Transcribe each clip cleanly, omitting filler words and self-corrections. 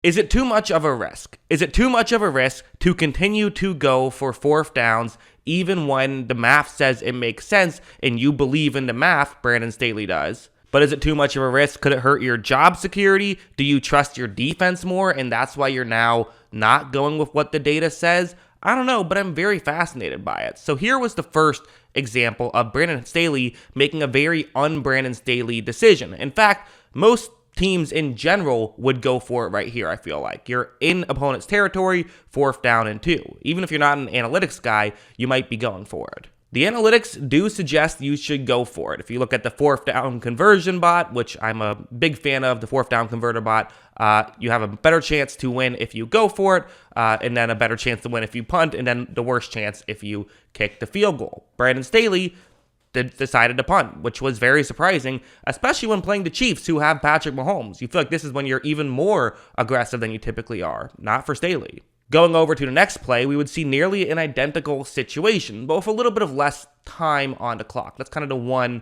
Is it too much of a risk? Is it too much of a risk to continue to go for fourth downs even when the math says it makes sense and you believe in the math? Brandon Staley does. But is it too much of a risk? Could it hurt your job security? Do you trust your defense more and that's why you're now not going with what the data says? I don't know, but I'm very fascinated by it. So here was the first example of Brandon Staley making a very un-Brandon Staley decision. In fact, most teams in general would go for it right here, I feel like. You're in opponent's territory, fourth down and 2. Even if you're not an analytics guy, you might be going for it. The analytics do suggest you should go for it. If you look at the fourth down conversion bot, which I'm a big fan of, the fourth down converter bot, you have a better chance to win if you go for it, and then a better chance to win if you punt, and then the worst chance if you kick the field goal. Brandon Staley decided to punt, which was very surprising, especially when playing the Chiefs, who have Patrick Mahomes. You feel like this is when you're even more aggressive than you typically are. Not for Staley. Going over to the next play, we would see nearly an identical situation, but with a little bit of less time on the clock. That's kind of the one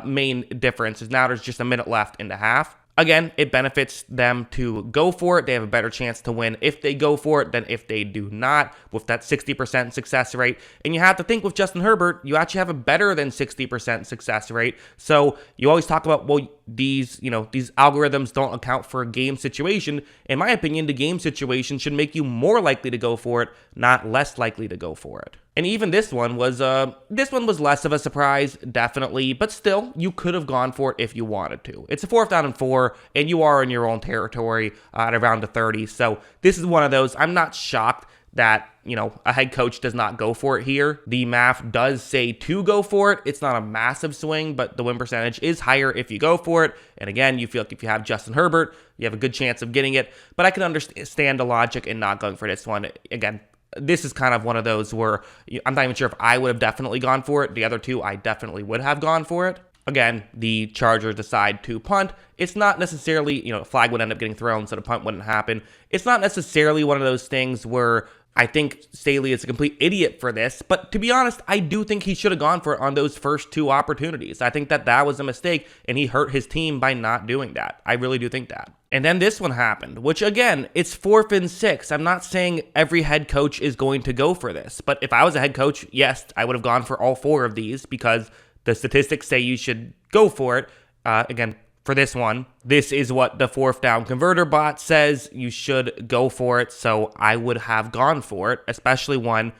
main difference, is now there's just a minute left in the half. Again, it benefits them to go for it. They have a better chance to win if they go for it than if they do not, with that 60% success rate. And you have to think with Justin Herbert, you actually have a better than 60% success rate. So you always talk about, well, these algorithms don't account for a game situation. In my opinion, the game situation should make you more likely to go for it, not less likely to go for it. And even this one was less of a surprise, definitely, but still, you could have gone for it if you wanted to. It's a fourth down and 4, and you are in your own territory at around the 30. So this is one of those. I'm not shocked that, a head coach does not go for it here. The math does say to go for it. It's not a massive swing, but the win percentage is higher if you go for it. And again, you feel like if you have Justin Herbert, you have a good chance of getting it. But I can understand the logic in not going for this one. Again, this is kind of one of those where I'm not even sure if I would have definitely gone for it. The other two, I definitely would have gone for it. Again, the Chargers decide to punt. It's not necessarily, a flag would end up getting thrown, so the punt wouldn't happen. It's not necessarily one of those things where I think Staley is a complete idiot for this, but to be honest, I do think he should have gone for it on those first 2 opportunities. I think that was a mistake, and he hurt his team by not doing that. I really do think that. And then this one happened, which again, it's 4th and 6. I'm not saying every head coach is going to go for this, but if I was a head coach, yes, I would have gone for all 4 of these because the statistics say you should go for it. Again, for this one, this is what the fourth down converter bot says. You should go for it, so I would have gone for it, especially one,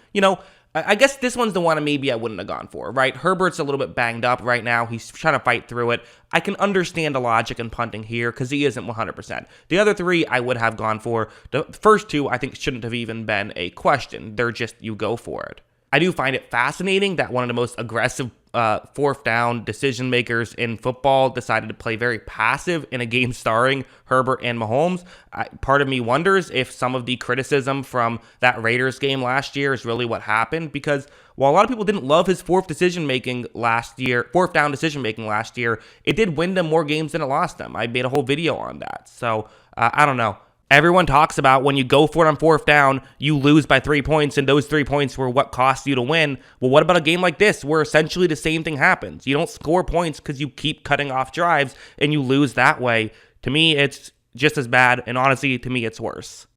I guess this one's the one maybe I wouldn't have gone for, right? Herbert's a little bit banged up right now. He's trying to fight through it. I can understand the logic in punting here because he isn't 100%. The other 3 I would have gone for. The first 2 I think shouldn't have even been a question. They're just, you go for it. I do find it fascinating that one of the most aggressive fourth down decision makers in football decided to play very passive in a game starring Herbert and Mahomes. Part of me wonders if some of the criticism from that Raiders game last year is really what happened, because while a lot of people didn't love his fourth down decision making last year, it did win them more games than it lost them. I made a whole video on that. So I don't know. Everyone talks about when you go for it on fourth down, you lose by 3 points, and those 3 points were what cost you to win. Well, what about a game like this where essentially the same thing happens? You don't score points because you keep cutting off drives, and you lose that way. To me, it's just as bad, and honestly, to me, it's worse.